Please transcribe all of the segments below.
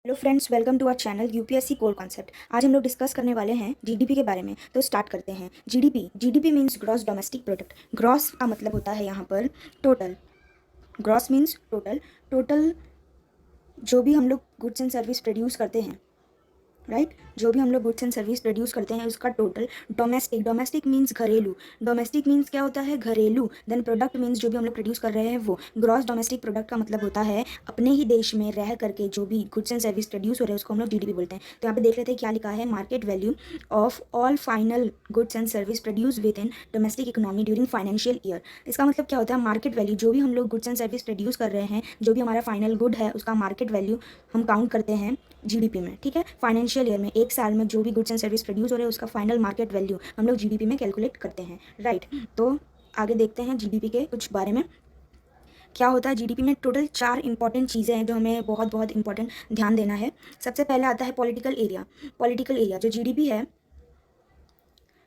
Hello friends, welcome to our channel UPSC core concept. आज हम लोग डिस्कस करने वाले हैं जीडीपी के बारे में। तो स्टार्ट करते हैं। GDP means gross domestic product. Gross का मतलब होता है यहाँ पर total. Gross means total. Total जो भी हम लोग गुड्स एंड सर्विस प्रोड्यूस करते हैं, राइट, जो भी हम लोग गुड्स एंड सर्विस प्रोड्यूस करते हैं उसका टोटल। डोमेस्टिक मीन्स घरेलू। डोमेस्टिक मीन्स क्या होता है? घरेलू। देन प्रोडक्ट मीन्स जो भी हम लोग प्रोड्यूस कर रहे हैं वो। ग्रॉस डोमेस्टिक प्रोडक्ट का मतलब होता है अपने ही देश में रह करके जो भी गुड्स एंड सर्विस प्रोड्यूस हो रहे हैं उसको हम लोग जीडीपी बोलते हैं। तो यहाँ पे देख लेते हैं क्या लिखा है। Market value of all final goods and service produce with in domestic economy during financial year. इसका मतलब क्या होता है? मार्केट वैल्यू, जो भी हम लोग गुड्स एंड सर्विस प्रोड्यूस कर रहे हैं, जो भी हमारा फाइनल गुड है उसका मार्केट वैल्यू हम काउंट करते हैं जीडीपी में। ठीक है, फाइनेंशियल ईयर में, एक साल में जो भी गुड्स एंड सर्विस प्रोड्यूस हो रहे हैं उसका फाइनल मार्केट वैल्यू हम लोग जीडीपी में कैलकुलेट करते हैं, राइट। तो आगे देखते हैं जीडीपी के कुछ बारे में। क्या होता है जीडीपी में? टोटल 4 इंपॉर्टेंट चीज़ें हैं जो हमें बहुत बहुत इंपॉर्टेंट ध्यान देना है। सबसे पहले आता है पॉलिटिकल एरिया। पॉलिटिकल एरिया जो जीडीपी है,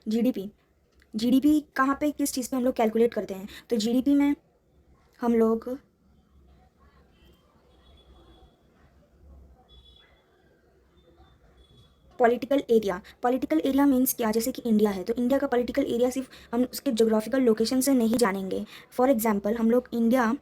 जीडीपी कहाँ पे, किस चीज़ पे हम लोग कैलकुलेट करते हैं? तो जीडीपी में हम लोग पॉलिटिकल एरिया मीन्स क्या? जैसे कि इंडिया है तो इंडिया का पॉलिटिकल एरिया सिर्फ हम उसके जोग्राफिकल लोकेशन से नहीं जानेंगे। फॉर एग्जांपल हम लोग इंडिया,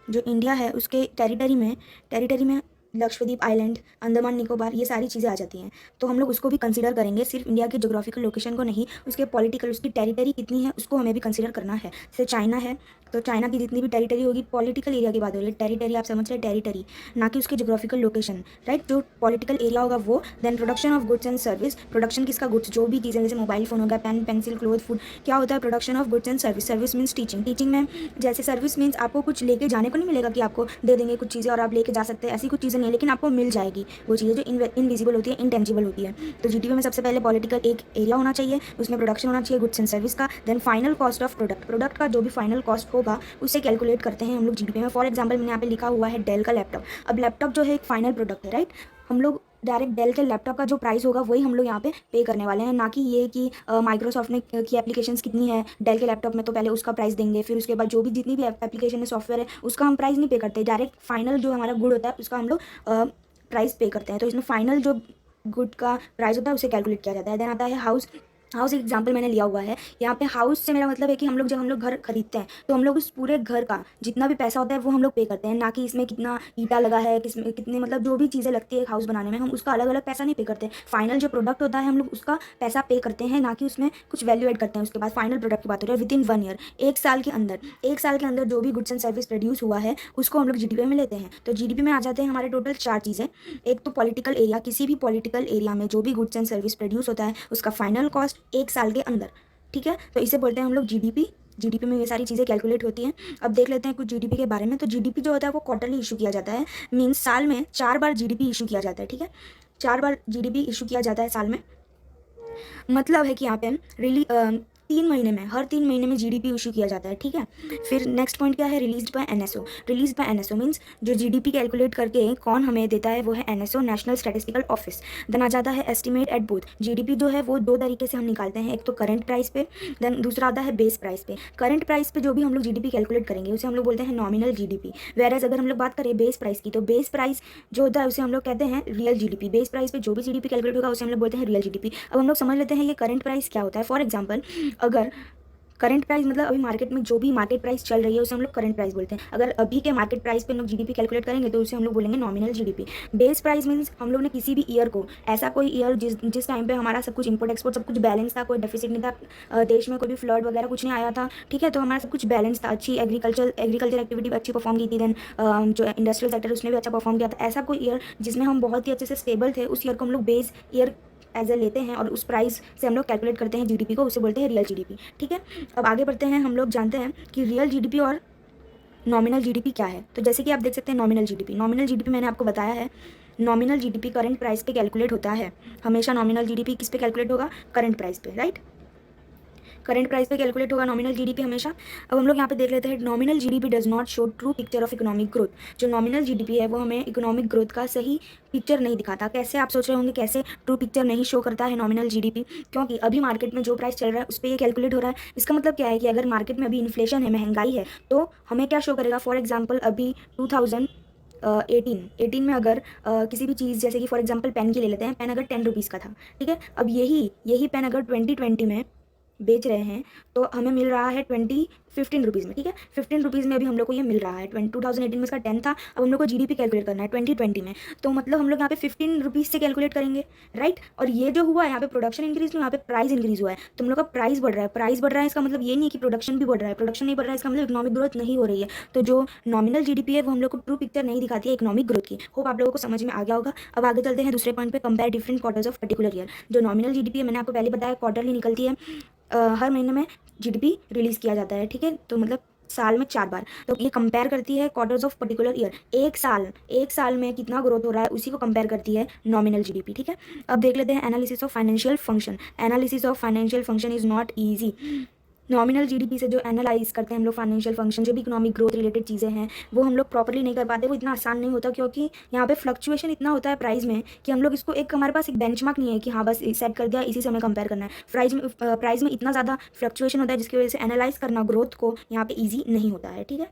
जो इंडिया है उसके टेरिटरी में लक्षद्वीप आइलैंड, अंडमान निकोबार, ये सारी चीज़ें आ जाती हैं। तो हम लोग उसको भी कंसीडर करेंगे, सिर्फ इंडिया के जोग्राफिकल लोकेशन को नहीं, उसके पॉलिटिकल, उसकी टेरिटरी कितनी है उसको हमें भी कंसीडर करना है। जैसे चाइना है तो चाइना की जितनी भी टेरिटरी होगी, पॉलिटिकल एरिया की बात हो रही है, टेरिटरी आप समझ रहे हैं, टेरिटरी, ना कि उसके जोग्राफिकल लोकेशन, राइट। जो पॉलिटिकल एरिया होगा वो। Then production of goods and service. Production किसका? गुड्स, जो भी चीज़ें जैसे मोबाइल फोन हो गया, पेन पेंसिल क्लोथ फूड, क्या होता है? Production of goods and service. Service means teaching में, जैसे सर्विस मीन्स आपको कुछ लेके जाने को नहीं मिलेगा कि आपको दे देंगे कुछ चीज़ें और आप लेके जा सकते हैं, ऐसी कुछ चीज़ें नहीं, लेकिन आपको मिल जाएगी वो चीज़ें जो इनविजिबल होती है, इंटेंजिबल होती है। तो जीडीपी में सबसे पहले पॉलिटिकल एक एरिया होना चाहिए, उसमें प्रोडक्शन होना चाहिए गुड्स एंड सर्विस का। Then final cost of product का जो भी फाइनल कॉस्ट होगा उससे कैलकुलेट करते हैं हम लोग जीडीपी में। फॉर एग्जाम्पल मैंने यहाँ पे लिखा हुआ है डेल का लैपटॉप। अब लैपटॉप जो है एक फाइनल प्रोडक्ट है, राइट। हम लोग डायरेक्ट डेल के लैपटॉप का जो प्राइस होगा वही हम लोग यहाँ पे पे करने वाले हैं, ना कि ये कि माइक्रोसॉफ्ट ने की एप्लीकेशंस कितनी है डेल के लैपटॉप में तो पहले उसका प्राइस देंगे, फिर उसके बाद जो भी जितनी भी एप्लीकेशन है, सॉफ्टवेयर है, उसका हम प्राइस नहीं पे करते। डायरेक्ट फाइनल जो हमारा गुड होता है उसका हम लोग प्राइस पे करते हैं। तो इसमें फाइनल जो गुड का प्राइस होता है उसे कैलकुलेट किया जाता है। देन आता है हाउस। हाउस एग्जाम्पल मैंने लिया हुआ है यहाँ पे। हाउस से मेरा मतलब है कि जब हम लोग घर खरीदते हैं तो हम लोग उस पूरे घर का जितना भी पैसा होता है वो हम लोग पे करते हैं, ना कि इसमें कितना ईटा लगा है, किसमें कितने, मतलब जो भी चीज़ें लगती है एक हाउस बनाने में, हम उसका अलग अलग पैसा नहीं पे करते। फाइनल जो प्रोडक्ट होता है हम लोग उसका पैसा पे करते हैं, ना कि उसमें कुछ वैल्यू एड करते हैं। उसके बाद फाइनल प्रोडक्ट की बात हो रही है विद इन 1 ईयर, एक साल के अंदर जो भी गुड्स एंड सर्विस प्रोड्यूस हुआ है उसको हम लोग जीडीपी में लेते हैं। तो जीडीपी में आ जाते हैं हमारे टोटल 4 चीज़ें। एक तो पॉलिटिकल एरिया, किसी भी पॉलिटिकल एरिया में जो भी गुड्स एंड सर्विस प्रोड्यूस होता है उसका फाइनल कॉस्ट एक साल के अंदर, ठीक है। तो इसे बोलते हैं हम लोग जीडीपी। जीडीपी में ये सारी चीज़ें कैलकुलेट होती हैं। अब देख लेते हैं कुछ जीडीपी के बारे में। तो जीडीपी जो होता है वो क्वार्टरली इशू किया जाता है, मीन्स साल में 4 बार जीडीपी इशू किया जाता है, ठीक है। 4 बार जीडीपी इशू किया जाता है साल में। मतलब है कि यहाँ पे हम 3 महीने में, हर 3 महीने में जीडीपी इशू किया जाता है, ठीक है। फिर नेक्स्ट पॉइंट क्या है? रिलीज बाय एनएसओ मीन्स जो जीडीपी कैलकुलेट करके कौन हमें देता है वो है NSO, national statistical office. Then आ जाता है एस्टिमेट एट बोथ। जीडीपी जो है वो 2 तरीके से हम निकालते हैं, एक तो करंट प्राइस पे, देन दूसरा आता है बेस प्राइस पे। करंट प्राइस पे जो भी हम लोग जीडीपी कैलकुलेट करेंगे उसे हम लोग बोलते हैं नॉमिनल जीडीपी। वेरएज अगर हम लोग बात करें बेस प्राइस की, तो बेस प्राइस जो होता है उसे हम लोग कहते हैं रियल जीडीपी। बेस प्राइस पे जो भी जीडीपी कैलकुलेट होगा उसे हम लोग बोलते हैं रियल जीडीपी। अब हम लोग समझ लेते हैं ये करंट प्राइस क्या होता है। फॉर एग्जाम्पल, अगर करंट प्राइस मतलब अभी मार्केट में जो भी मार्केट प्राइस चल रही है उसे हम लोग करंट प्राइस बोलते हैं। अगर अभी के मार्केट प्राइस पे हम लोग जीडीपी कैलकुलेट करेंगे तो उसे हम लोग बोलेंगे nominal GDP. Base price means हम लोग ने किसी भी ईयर को, ऐसा कोई ईयर जिस टाइम पे हमारा सब कुछ इंपोर्ट एक्सपोर्ट सब कुछ बैलेंस था, कोई डेफिसिट नहीं था, देश में कोई भी फ्लड वगैरह कुछ नहीं आया था, ठीक है, तो हमारा सब कुछ बैलेंस था, अच्छी एग्रीकल्चर एक्टिविटी अच्छी परफॉर्म की थी। देन जो इंडस्ट्रियल सेक्टर उसने भी अच्छा परफॉर्म किया था। ऐसा कोई ईयर जिसमें हम बहुत ही अच्छे से स्टेबल थे, उस ईयर को हम लोग बेस ईयर एज ए लेते हैं और उस प्राइस से हम लोग कैलकुलेट करते हैं जीडीपी को, उसे बोलते हैं रियल जीडीपी, ठीक है। अब आगे बढ़ते हैं। हम लोग जानते हैं कि रियल जीडीपी और नॉमिनल जीडीपी क्या है। तो जैसे कि आप देख सकते हैं नॉमिनल जीडीपी मैंने आपको बताया है। नॉमिनल जीडीपी करंट प्राइस पे कैलकुलेट होता है हमेशा। नॉमिनल जीडीपी किस पे कैलकुलेट होगा? करंट प्राइस पे, राइट। करंट प्राइस पे कैलकुलेट होगा नॉमिनल जीडीपी हमेशा। अब हम लोग यहाँ पे देख लेते हैं nominal GDP does not show true picture of economic growth. जो नॉमिनल जीडीपी है वो हमें इकोनॉमिक ग्रोथ का सही पिक्चर नहीं दिखाता। कैसे? आप सोच रहे होंगे कैसे ट्रू पिक्चर नहीं शो करता है नॉमिनल जीडीपी? क्योंकि अभी मार्केट में जो प्राइस चल रहा है उस पर ये कैलकुलेट हो रहा है। इसका मतलब क्या है कि अगर मार्केट में अभी इन्फ्लेशन है, महंगाई है, तो हमें क्या शो करेगा? फॉर एग्जाम्पल अभी एटीन में अगर किसी भी चीज़, जैसे कि फॉर एग्जांपल पेन की ले लेते हैं, पेन अगर 10 रुपीज़ का था, ठीक है, अब यही पेन अगर 2020 में बेच रहे हैं तो हमें मिल रहा है 15 रुपीज़ में, ठीक है, 15 रुपीज़ में अभी हम लोग को ये मिल रहा है। 2018 में इसका 10 था, अब हम लोग को जीडीपी कैलकुलेट करना है 2020 में, तो मतलब हम लोग यहाँ पे 15 रुपीज़ से कैलकुलेट करेंगे, राइट। और ये जो हुआ है यहाँ पे प्रोडक्शन इंक्रीज, यहाँ पे प्राइस इंक्रीज हुआ है, तो हम लोग का प्राइस बढ़ रहा है। प्राइस बढ़ रहा है इसका मतलब ये नहीं है कि प्रोडक्शन भी बढ़ रहा है, प्रोडक्शन नहीं बढ़ रहा है इसका मतलब इकोनॉमिक ग्रोथ नहीं हो रही है। तो जो नॉमिनल जीडीपी है वो हम लोग को ट्रू पिक्चर नहीं दिखाती है इकोनॉमिक ग्रोथ की। होप आप लोगों को समझ में आ गया होगा। अब आगे चलते हैं दूसरे पॉइंट पे, compare different quarters of particular year. जो नॉमिनल जीडीपी है मैंने आपको पहले बताया क्वार्टरली निकलती है, हर महीने में जीडीपी रिलीज़ किया जाता है, ठीक है, तो मतलब साल में 4 बार। तो ये कंपेयर करती है क्वार्टर्स ऑफ पर्टिकुलर ईयर, एक साल में कितना ग्रोथ हो रहा है उसी को कंपेयर करती है नॉमिनल जीडीपी, ठीक है। अब देख लेते हैं analysis of financial function. Analysis of financial function is not easy. Nominal GDP से जो एनालाइज करते हैं हम लोग फाइनेंशियल फंक्शन, जो भी इकोनॉमिक ग्रोथ रिलेटेड चीज़ें हैं वो हम लोग प्रॉपर्ली नहीं कर पाते, वो इतना आसान नहीं होता, क्योंकि यहाँ पे फ्लक्चुएशन इतना होता है प्राइस में कि हम लोग इसको हमारे पास एक बेंचमार्क नहीं है कि हाँ बस सेट कर दिया इसी से हमें कंपेयर करना है। प्राइस में इतना ज़्यादा फ्लक्चुएशन होता है जिसकी वजह से एनालाइज करना ग्रोथ को यहाँ पे ईजी नहीं होता है, ठीक है।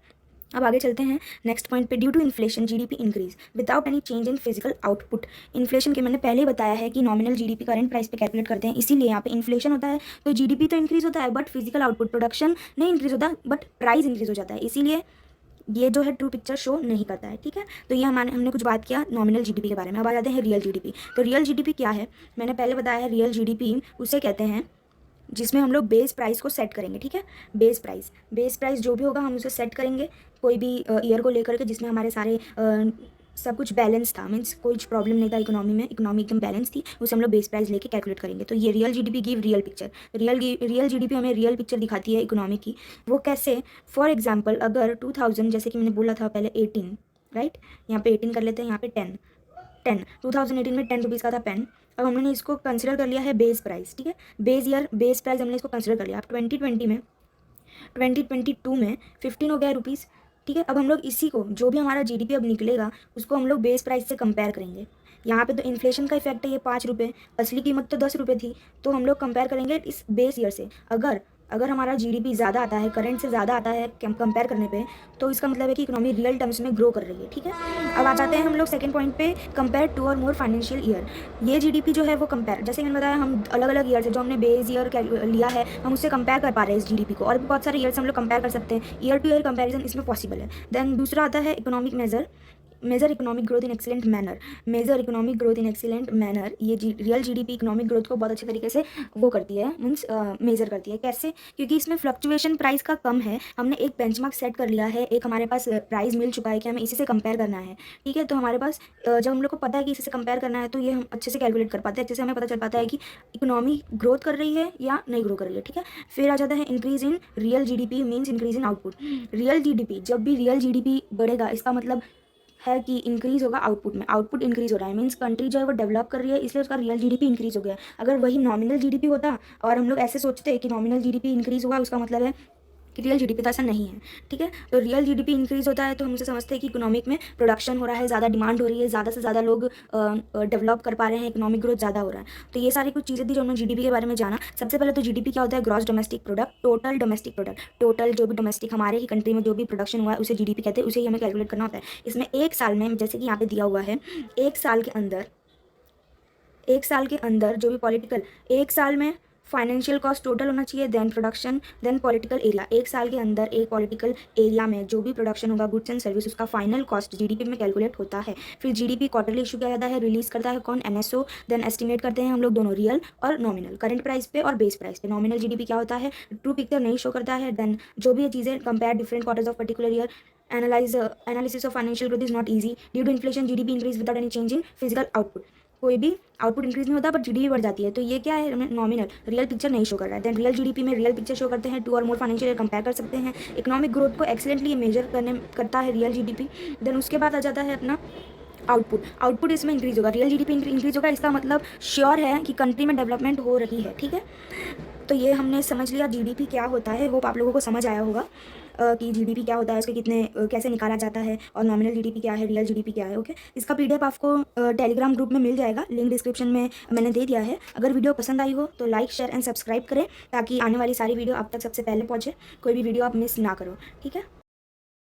अब आगे चलते हैं नेक्स्ट पॉइंट पे। Due to inflation GDP increase without any change in physical output. Inflation के मैंने पहले ही बताया है कि नॉमिनल जीडीपी करंट प्राइस पे कैलकुलेट करते हैं, इसीलिए यहाँ पे इन्फ्लेशन होता है तो जीडीपी तो इंक्रीज होता है बट फिजिकल आउटपुट प्रोडक्शन नहीं इंक्रीज होता, बट प्राइस इंक्रीज हो जाता है, इसीलिए ये जो है ट्रू पिक्चर शो नहीं करता है, ठीक है। तो ये हमने कुछ बात किया नॉमिनल जीडीपी के बारे में। अब आ जाते हैं रियल जीडीपी। तो रियल जीडीपी क्या है, मैंने पहले बताया है, रियल जीडीपी उसे कहते हैं जिसमें हम लोग बेस प्राइस को सेट करेंगे, ठीक है। बेस प्राइस जो भी होगा हम उसे सेट करेंगे कोई भी ईयर को लेकर के, जिसमें हमारे सारे सब कुछ बैलेंस था, मीन्स कोई प्रॉब्लम नहीं था इकोनॉमी में, इकोनॉमी एकदम बैलेंस थी, उसे हम लोग बेस प्राइस लेके कैलकुलेट करेंगे। तो ये real GDP give real picture. Real GDP हमें रियल पिक्चर दिखाती है इकोनॉमी की। वो कैसे, फॉर एग्जांपल अगर 2000, जैसे कि मैंने बोला था पहले 18, राइट, यहाँ पे 18 कर लेते हैं, यहाँ पे 10 2018 में 10 रुपीज़ का था पेन। अब हमने इसको कंसिडर कर लिया है बेस प्राइस, ठीक है, बेस प्राइस हमने इसको कंसिडर कर लिया। अब 2022 में 15 हो गया रुपीज़, ठीक है। अब हम लोग इसी को, जो भी हमारा जीडीपी अब निकलेगा उसको हम लोग बेस प्राइस से कंपेयर करेंगे। यहाँ पे तो इन्फ्लेशन का इफेक्ट है, ये 5 रुपये, असली कीमत तो 10 रुपये थी, तो हम लोग कंपेयर करेंगे इस बेस ईयर से। अगर हमारा जीडीपी ज़्यादा आता है, करंट से ज़्यादा आता है कंपेयर करने पे, तो इसका मतलब है कि इकोनॉमी रियल टर्म्स में ग्रो कर रही है, ठीक है। अब आ जाते हैं हम लोग सेकंड पॉइंट पे, कंपेयर 2 और मोर फाइनेंशियल ईयर। ये जीडीपी जो है वो कंपेयर, जैसे मैंने बताया, हम अलग अलग ईयर से, जो हमने बेस ईयर लिया है हम उससे कंपेयर कर पा रहे हैं इस जीडीपी को, और भी बहुत सारे ईयर से हम लोग कंपेयर कर सकते हैं, ईयर टू ईयर कंपेरिजन इसमें पॉसिबल है। देन दूसरा आता है economic measure economic growth in excellent manner. ये रियल जीडीपी इकोनॉमिक ग्रोथ को बहुत अच्छे तरीके से वो करती है, मीन्स मेजर करती है। कैसे, क्योंकि इसमें फ्लक्चुएशन प्राइस का कम है, हमने एक बेंचमार्क सेट कर लिया है, एक हमारे पास प्राइस मिल चुका है कि हमें इसी से कंपेयर करना है, ठीक है। तो हमारे पास जब हम लोग को पता है कि इसी से कंपेयर करना है तो ये हम अच्छे से कैलकुलेट कर पाते हैं, अच्छे से हमें पता चल पाता है कि इकोनॉमी ग्रोथ कर रही है या नहीं ग्रो कर रही है, ठीक है। फिर आ जाता है increase in real GDP means increase in output. Real GDP, जब भी रियल जीडीपी बढ़ेगा इसका मतलब है कि इंक्रीज होगा आउटपुट में, आउटपुट इंक्रीज हो रहा है, मीन्स कंट्री जो है वो डेवलप कर रही है, इसलिए उसका रियल जीडीपी इंक्रीज हो गया। अगर वही नॉमिनल जीडीपी होता और हम लोग ऐसे सोचते हैं कि नॉमिनल जीडीपी इंक्रीज हुआ, उसका मतलब है कि रियल जीडीपी तो ऐसा नहीं है, ठीक है। तो रियल जीडीपी इंक्रीज होता है तो हम उसे समझते हैं कि इकोनॉमिक में प्रोडक्शन हो रहा है, ज़्यादा डिमांड हो रही है, ज़्यादा से ज़्यादा लोग डेवलप कर पा रहे हैं, इकोनॉमिक ग्रोथ ज़्यादा हो रहा है। तो ये सारी कुछ चीज़ें थी जो हमने जीडीपी के बारे में जाना। सबसे पहले तो जीडीपी क्या होता है, gross domestic product, total domestic product, total जो भी डोमेस्टिक हमारे ही कंट्री में जो भी प्रोडक्शन हुआ है उसे जीडीपी कहते हैं, उसे ही हमें कैलकुलेट करना होता है। इसमें एक साल में, जैसे कि यहाँ पे दिया हुआ है, एक साल के अंदर जो भी पॉलिटिकल, एक साल में फाइनेंशियल कॉस्ट टोटल होना चाहिए, then production, then political area. एक साल के अंदर एक पॉलिटिकल एरिया में जो भी प्रोडक्शन होगा गुड्स एंड सर्विस, उसका फाइनल कॉस्ट जीडीपी में कैलकुलेट होता है। फिर जीडीपी क्वार्टरली इशू किया जाता है, रिलीज करता है कौन, एनएसओ। देन एस्टिमेट करते हैं हम लोग दोनों, रियल और नॉमिनल, करंट प्राइस पे और बेस प्राइस पे। नॉमिनल जीडीपी क्या होता है, ट्रू पिक्चर नहीं शो करता है। देन जो भी ये चीज़ें, compare different quarters of particular year, analysis of financial growth is not easy. Due to inflation GDP increase without any change in physical output. कोई भी आउटपुट इंक्रीज नहीं होता बट जीडीपी बढ़ जाती है, तो ये क्या है, नॉमिनल, रियल पिक्चर नहीं शो कर रहा है। देन रियल जीडीपी में रियल पिक्चर शो करते हैं, 2 और मोर फाइनेंशियल कंपेयर कर सकते हैं। इकोनॉमिक ग्रोथ को एक्सीलेंटली मेजर करता है रियल जीडीपी। देन उसके बाद आ जाता है अपना आउटपुट इसमें इंक्रीज होगा, रियल जीडीपी इंक्रीज होगा, इसका मतलब श्योर है कि कंट्री में डेवलपमेंट हो रही है, ठीक है। तो ये हमने समझ लिया जीडीपी क्या होता है। होप आप लोगों को समझ आया होगा कि जीडीपी क्या होता है, उसके कितने कैसे निकाला जाता है, और नॉमिनल जीडीपी क्या है, रियल जीडीपी क्या है, ओके। इसका पीडीएफ आपको टेलीग्राम ग्रुप में मिल जाएगा, लिंक डिस्क्रिप्शन में मैंने दे दिया है। अगर वीडियो पसंद आई हो तो लाइक, शेयर एंड सब्सक्राइब करें ताकि आने वाली सारी वीडियो आप तक सबसे पहले पहुँचे, कोई भी वीडियो आप मिस ना करो, ठीक है।